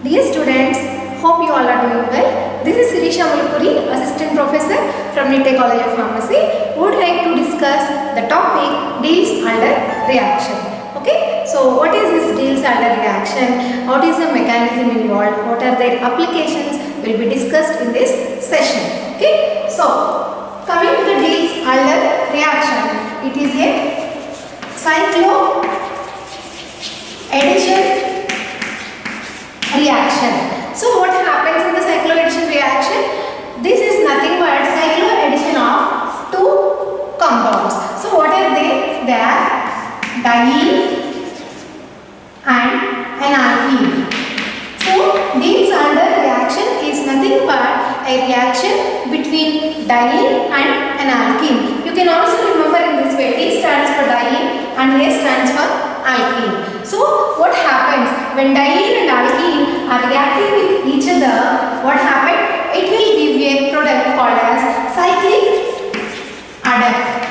Dear students, hope you all are doing well. This is Sirisha Mulpuri, Assistant Professor from NITE College of Pharmacy. Would like to discuss the topic deals under reaction. Okay, so what is this deals under reaction? What is the mechanism involved? What are their applications? Will be discussed in this session. Okay, so coming to the deals under reaction, it is a cyclo addition reaction. So what happens in the cycloaddition reaction? This is nothing but cycloaddition of two compounds. So what are they? They are diene and an alkene. So deals under reaction is nothing but a reaction between diene and an alkene. You can also remember in this way, D stands for diene and A stands for alkene. So what happens when diene and alkene are reacting with each other? What happened? It will give a product called as cyclic adduct.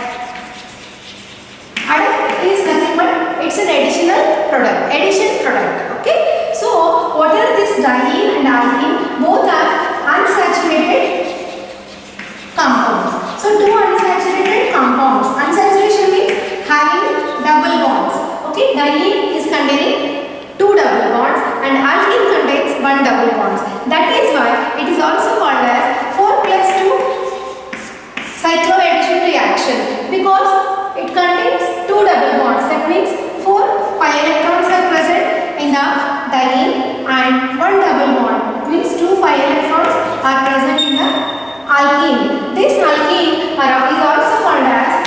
Adduct is nothing but it's an additional product, addition product. Okay. So what are this diene and alkene? Both are unsaturated compounds. So two unsaturated compounds. Unsaturation means having double bonds. Okay, diene is containing two double bonds and alkene contains one double bonds. That is why it is also called as 4+2 cycloaddition reaction, because it contains two double bonds. That means 4 pi electrons are present in the diene and one double bond. It means 2 pi electrons are present in the alkene. This alkene is also called as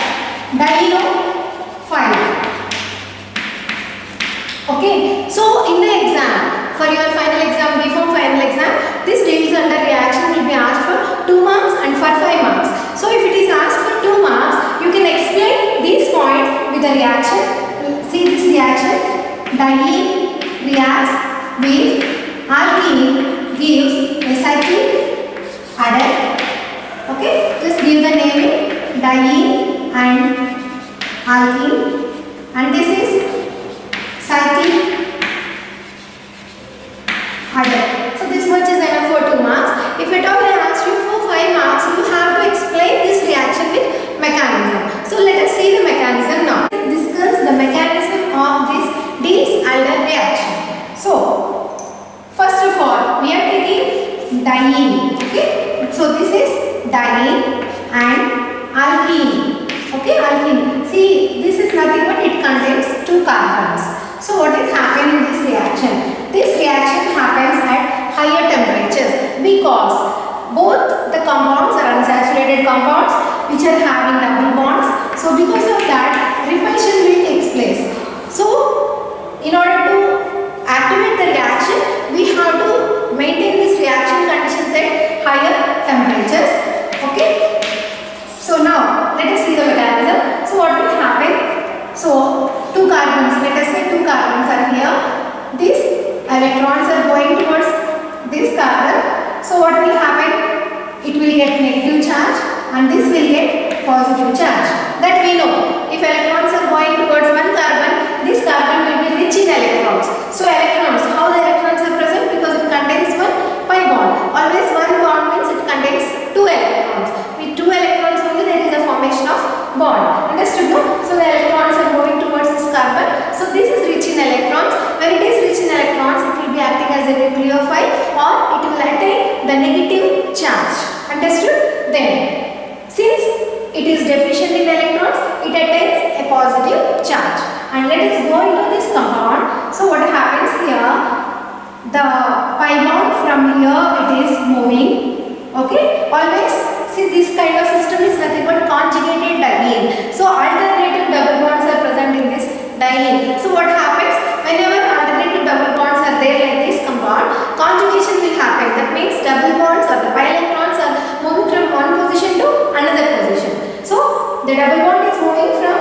dienophile. Okay, so in the exam, for your final exam, before final exam, this deals under reaction will be asked for 2 marks and for 5 marks. So if it is asked for 2 marks, you can explain these points with the reaction. See this reaction, diene reacts with alkene, gives a cyclic adduct. Okay, just give the naming diene and alkene, and this is cyclic adduct. So this much is enough for 2 marks. If at all I ask you for 5 marks, you have to explain this reaction with mechanism. So let us see the mechanism now. Discuss the mechanism of this deals under reaction. So first of all, we are taking diene. Okay, so this is diene and alkene. Okay, alkene. See, this is nothing but it contains 2 carbons. So what is happening in this reaction? This reaction happens at higher temperatures because both the compounds are unsaturated compounds which are having double bonds. So because of that, repulsion will take place. So in order to activate the reaction, we have to maintain this reaction conditions at higher temperatures. Okay. So now let us see the mechanism. So what will happen? So 2 carbons, let us say 2 carbons are here. These electrons are going towards this carbon. So what will happen? It will get negative charge and this will get positive charge. That we know. If electrons are going towards one carbon, this carbon will be rich in electrons. So electrons, how the electrons are present? Because it contains one pi bond. Always one bond means it contains 2 electrons. With 2 electrons only there is a formation of bond. Understood? No? So the electrons are moving towards this carbon. So this is rich in electrons. When it is rich in electrons, it will be acting as a nucleophile or it will attain the negative charge. Understood? Then, since it is deficient in electrons, it attains a positive charge. And let us go into this compound. So what happens here? The pi bond from here it is moving. Okay? Always see this kind of system is nothing but conjugated diene. So alternative double bonds are present in this diene. So what happens? Whenever alternative double bonds are there like this compound, conjugation will happen. That means double bonds or the pi electrons are moving from one position to another position. So the double bond is moving from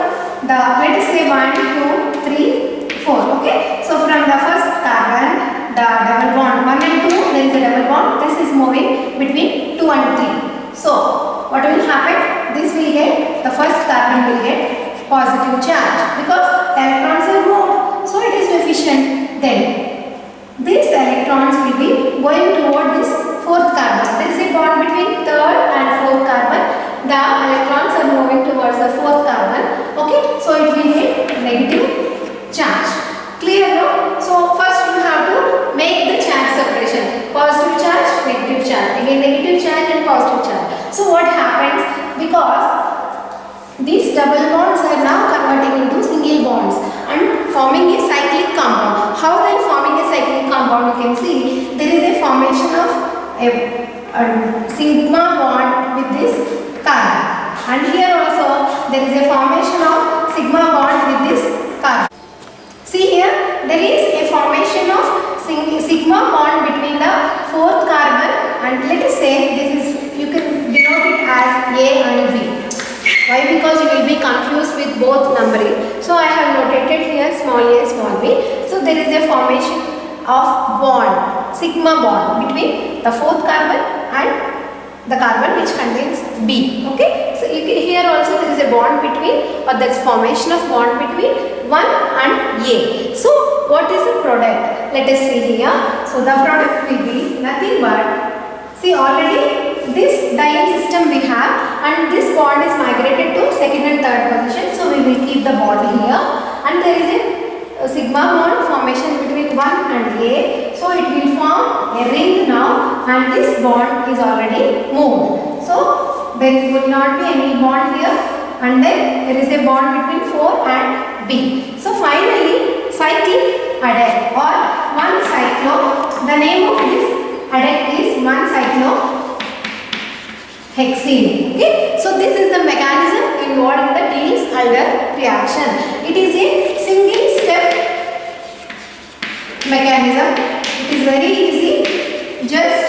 the, let us say 1, 2, 3, 4. Okay. So from the first carbon, the double bond 1 and 2, there is a double bond. This is moving between 2 and 3. So what will happen? This will get, the first carbon will get positive charge because electrons are moved. So it is deficient. Then these electrons will going toward this fourth carbon. There is a bond between third and fourth carbon. The electrons are moving towards the fourth carbon. Okay, so it will get negative charge. Clear now? So first you have to make the charge separation. Positive charge, negative charge. Again negative charge and positive charge. So what happens? Because these double bonds are now converting into single bonds and forming a cyclic compound. How they are forming a cyclic compound? You can see there is a formation of a sigma bond with this carbon, and here also there is a formation of sigma bond with this carbon. See here, there is a formation of sigma bond between the fourth carbon, and let us say this is, you can denote it as A and B. Why? Because you will be confused with both numbering. So I have notated here small a, small b. So there is a formation of bond, sigma bond between the fourth carbon and the carbon which contains B. Okay. So here also there is a bond between, or there is formation of bond between 1 and A. So what is the product? Let us see here. So the product will be nothing but, see already this diene system we have, and this bond is migrated to second and third position. So we will keep the bond here, and there is a sigma bond formation between 1 and A. So it will form a ring now, and this bond is already moved. So there will not be any bond here, and then there is a bond between 4 and B. So finally cyclic adduct or 1-cyclo, the name of this adduct is 1-cyclohexene. Okay, so this is the mechanism involved in the Diels-Alder reaction. It is a single step mechanism. It is very easy, just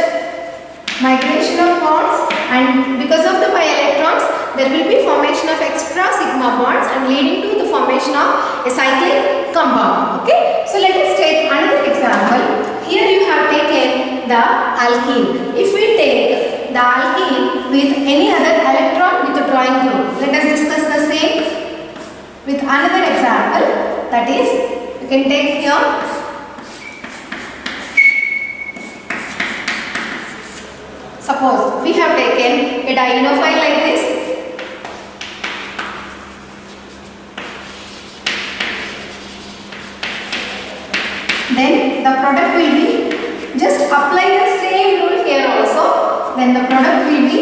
migration of bonds, and because of the pi electrons there will be formation of extra sigma bonds and leading to the formation of a cyclic compound. Okay, so let us take another example. Here you have taken the alkene. If we take the alkene with any other electron withdrawing group, let us discuss the same with another example. That is, you can take here suppose we have taken a dienophile like this. Then the product will be, just apply the same rule here also. Then the product will be,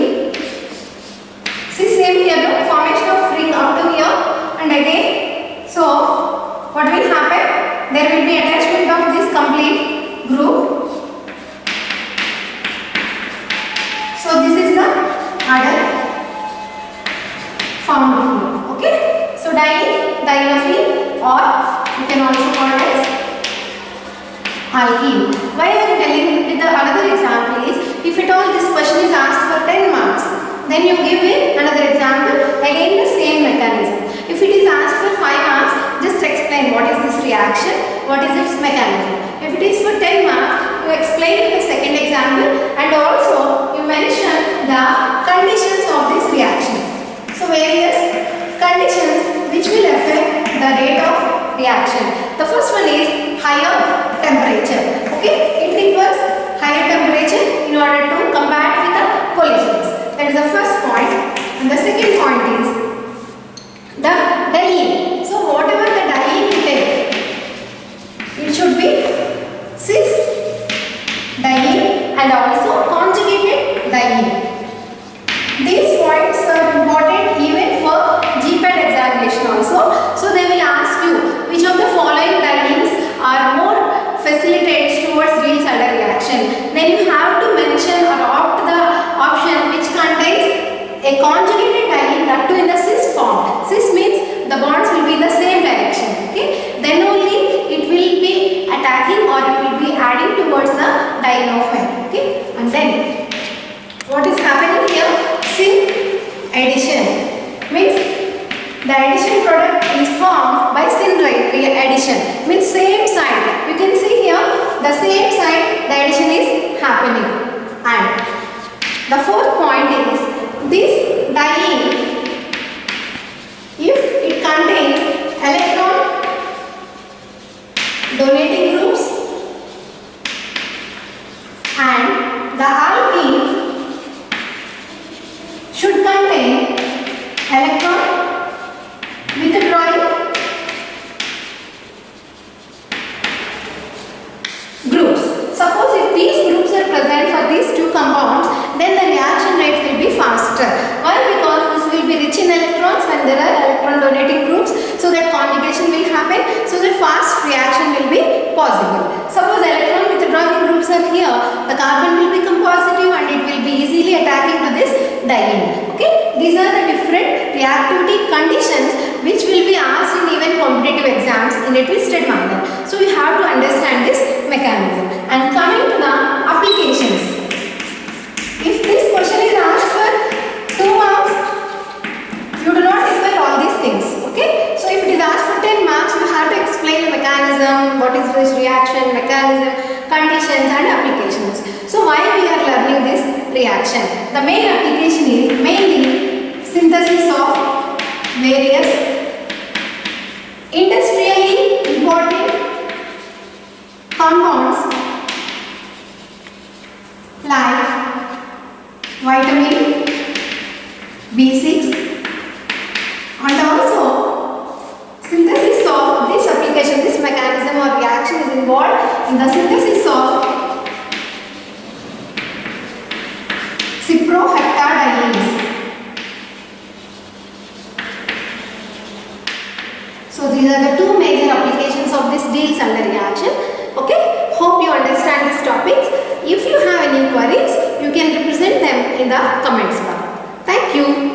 see same here, no? Formation of ring up to here and again. So what will happen? There will be attachment of this complete group. So this is the other found here. Okay. So dienophile, or you can also call it as alkene. Why I am telling with the another example is, if at all this question is asked for 10 marks, then you give it another example, again the same mechanism. If it is asked for 5 marks, just explain what is this reaction, what is its mechanism. If it is for 10 marks, you explain the second example, and also you mention the conditions of this reaction. So various conditions which will affect the rate of reaction. The first one is higher temperature. Okay, it requires higher temperature in order to combat with the collisions. That is the first point. And the second point is the diene. So whatever the diene you take, it should be cis diene and also conjugated diene. These points are important even for GPAT examination also. So they will ask you which of the following dienes are more facilitates towards Diels-Alder reaction. Then you have to mention or opt the option which contains a conjugated diene, that too in the cis form. Cis means the bonds will be in the same direction. Okay, then only it will be attacking or it will be adding towards the dienophile. Okay, and then what is happening here? Syn addition means the addition product is formed by syn addition, means same side. You can see here the same side the addition is happening. And the fourth point is this diene, if it contains electron donating groups and the alkene should contain electron withdrawing groups. Suppose if these groups are present for these two compounds, then the reaction rate will be faster. Why? Because this will be rich in electrons when there are electron donating groups, so that conjugation will happen, so that fast reaction will be possible. Suppose electron withdrawing groups are here, the carbon will become positive and it will be easily attacking to this diene. Okay, these are the different reactivity conditions which will be asked in even competitive exams in a twisted manner. So you have to understand this mechanism. And coming to the applications, if this question is asked for 2 marks, you do not require all these things. Okay, so if it is asked for 10 marks, you have to explain the mechanism, what is this reaction, mechanism, conditions and applications. So why we are learning this reaction? The main application is mainly synthesis of various industrially important compounds like vitamin B6, and also synthesis of this application, this mechanism or reaction is involved in the synthesis of cyproheptadienes. So these are the two major applications of this Diels-Alder reaction. Okay, hope you understand these topics. If you have any queries, you can represent them in the comments bar. Thank you.